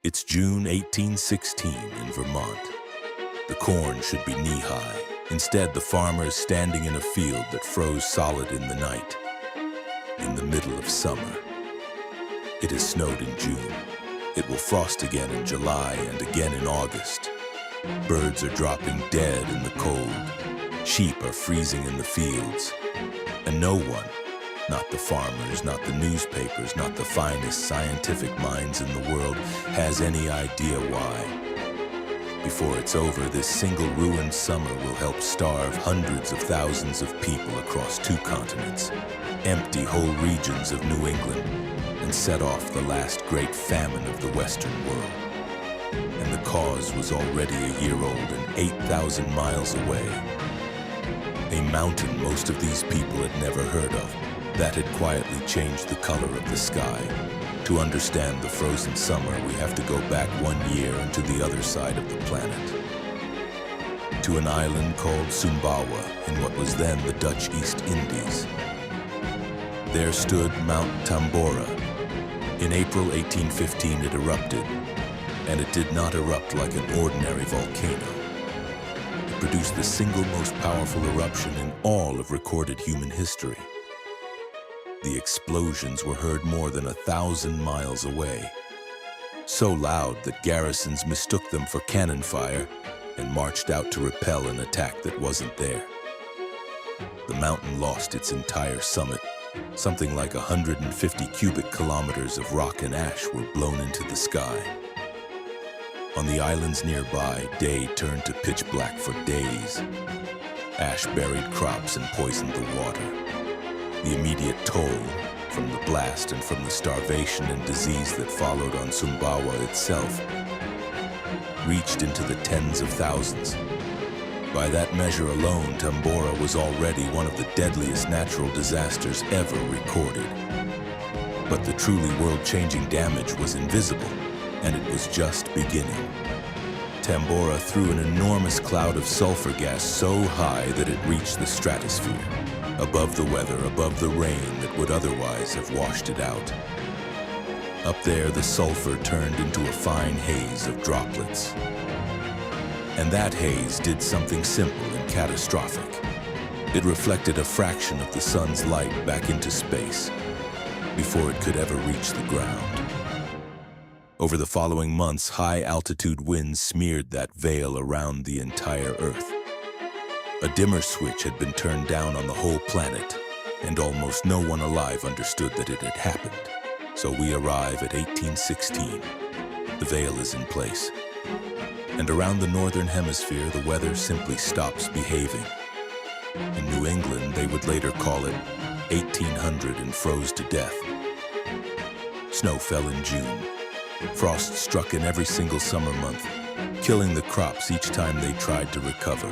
It's June 1816 in Vermont. The corn should be knee-high. Instead, the farmer is standing in a field that froze solid in the night, in the middle of summer. It has snowed in June. It will frost again in July and again in August. Birds are dropping dead in the cold. Sheep are freezing in the fields. And no one, not the farmers, not the newspapers, not the finest scientific minds in the world, has any idea why. Before it's over, this single ruined summer will help starve hundreds of thousands of people across 2 continents, empty whole regions of New England, and set off the last great famine of the Western world. And the cause was already a year old and 8,000 miles away. A mountain most of these people had never heard of, that had quietly changed the color of the sky. To understand the frozen summer, we have to go back 1 year and to the other side of the planet. To an island called Sumbawa in what was then the Dutch East Indies. There stood Mount Tambora. In April 1815 it erupted, and it did not erupt like an ordinary volcano. It produced the single most powerful eruption in all of recorded human history. The explosions were heard more than 1,000 miles away, so loud that garrisons mistook them for cannon fire and marched out to repel an attack that wasn't there. The mountain lost its entire summit. Something like 150 cubic kilometers of rock and ash were blown into the sky. On the islands nearby, day turned to pitch black for days. Ash buried crops and poisoned the water. The immediate toll from the blast and from the starvation and disease that followed on Sumbawa itself reached into the tens of thousands. By that measure alone, Tambora was already one of the deadliest natural disasters ever recorded. But the truly world-changing damage was invisible, and it was just beginning. Tambora threw an enormous cloud of sulfur gas so high that it reached the stratosphere, above the weather, above the rain that would otherwise have washed it out. Up there, the sulfur turned into a fine haze of droplets. And that haze did something simple and catastrophic. It reflected a fraction of the sun's light back into space before it could ever reach the ground. Over the following months, high-altitude winds smeared that veil around the entire Earth. A dimmer switch had been turned down on the whole planet, and almost no one alive understood that it had happened. So we arrive at 1816. The veil is in place. And around the northern hemisphere, the weather simply stops behaving. In New England, they would later call it 1800 and froze to death. Snow fell in June. Frost struck in every single summer month, killing the crops each time they tried to recover.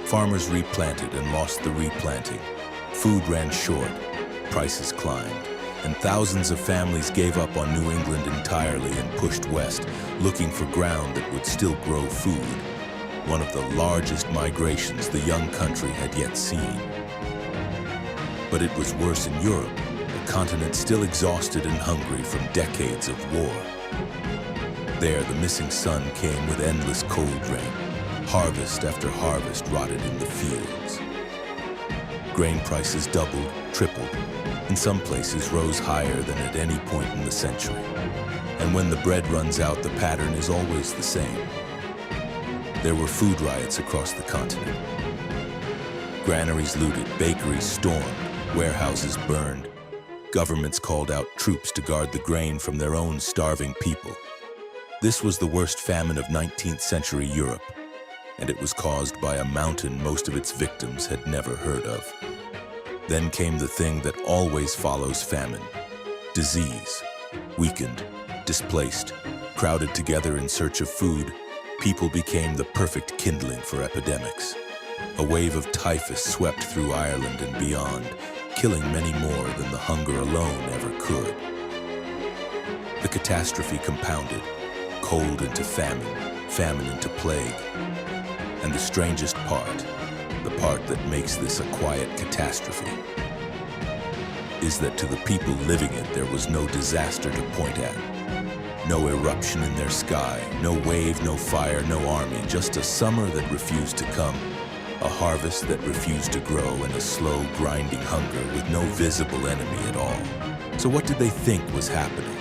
Farmers replanted and lost the replanting. Food ran short, prices climbed, and thousands of families gave up on New England entirely and pushed west, looking for ground that would still grow food, one of the largest migrations the young country had yet seen. But it was worse in Europe, a continent still exhausted and hungry from decades of war. There, the missing sun came with endless cold rain. Harvest after harvest rotted in the fields. Grain prices doubled, tripled, in some places rose higher than at any point in the century. And when the bread runs out, the pattern is always the same. There were food riots across the continent. Granaries looted, bakeries stormed, warehouses burned. Governments called out troops to guard the grain from their own starving people. This was the worst famine of 19th century Europe, and it was caused by a mountain most of its victims had never heard of. Then came the thing that always follows famine: disease. Weakened, displaced, crowded together in search of food, people became the perfect kindling for epidemics. A wave of typhus swept through Ireland and beyond, killing many more than the hunger alone ever could. The catastrophe compounded, cold into famine, famine into plague. And the strangest part, the part that makes this a quiet catastrophe, is that to the people living it, there was no disaster to point at. No eruption in their sky, no wave, no fire, no army, just a summer that refused to come, a harvest that refused to grow, and a slow, grinding hunger with no visible enemy at all. So what did they think was happening?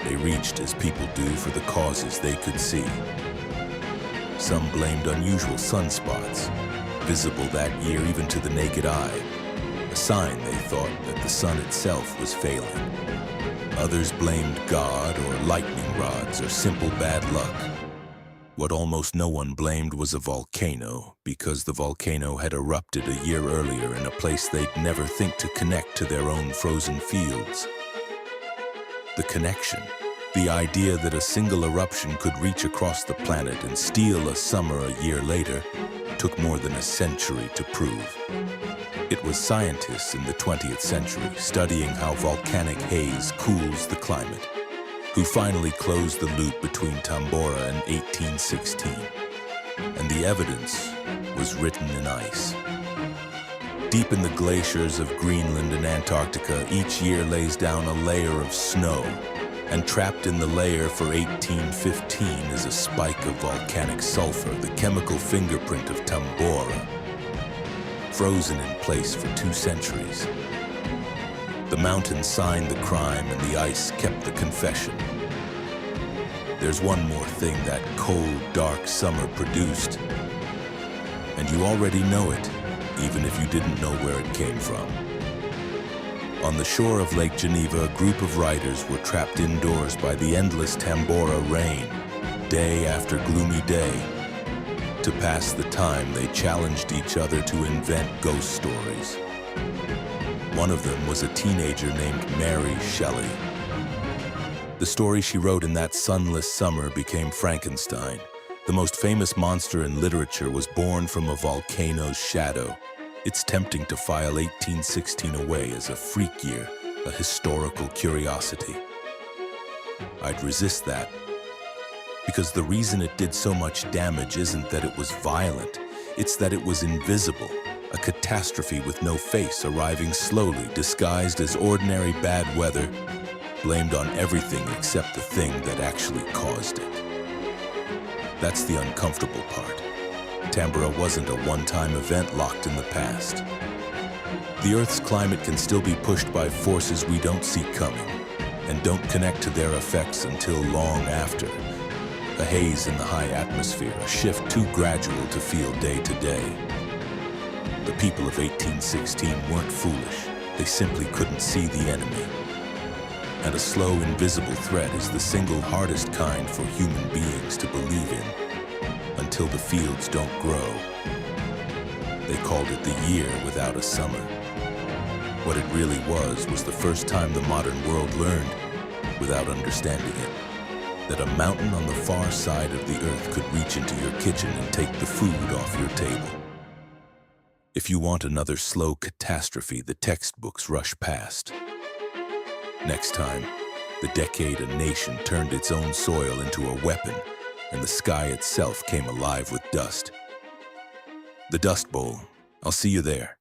They reached, as people do, for the causes they could see. Some blamed unusual sunspots, visible that year even to the naked eye, a sign, they thought, that the sun itself was failing. Others blamed God or lightning rods or simple bad luck. What almost no one blamed was a volcano, because the volcano had erupted a year earlier in a place they'd never think to connect to their own frozen fields. The connection, the idea that a single eruption could reach across the planet and steal a summer a year later, took more than a century to prove. It was scientists in the 20th century studying how volcanic haze cools the climate, who finally closed the loop between Tambora and 1816. And the evidence was written in ice. Deep in the glaciers of Greenland and Antarctica, each year lays down a layer of snow, and trapped in the layer for 1815 is a spike of volcanic sulfur, the chemical fingerprint of Tambora, frozen in place for 2 centuries. The mountain signed the crime and the ice kept the confession. There's one more thing that cold, dark summer produced, and you already know it, even if you didn't know where it came from. On the shore of Lake Geneva, a group of riders were trapped indoors by the endless Tambora rain, day after gloomy day. To pass the time, they challenged each other to invent ghost stories. One of them was a teenager named Mary Shelley. The story she wrote in that sunless summer became Frankenstein. The most famous monster in literature was born from a volcano's shadow. It's tempting to file 1816 away as a freak year, a historical curiosity. I'd resist that, because the reason it did so much damage isn't that it was violent, it's that it was invisible, a catastrophe with no face, arriving slowly, disguised as ordinary bad weather, blamed on everything except the thing that actually caused it. That's the uncomfortable part. Tambora wasn't a one-time event locked in the past. The Earth's climate can still be pushed by forces we don't see coming, and don't connect to their effects until long after. A haze in the high atmosphere, a shift too gradual to feel day to day. The people of 1816 weren't foolish. They simply couldn't see the enemy. And a slow, invisible threat is the single hardest kind for human beings to believe in, until the fields don't grow. They called it the year without a summer. What it really was the first time the modern world learned, without understanding it, that a mountain on the far side of the earth could reach into your kitchen and take the food off your table. If you want another slow catastrophe, the textbooks rush past. Next time, the decade a nation turned its own soil into a weapon, and the sky itself came alive with dust. The Dust Bowl. I'll see you there.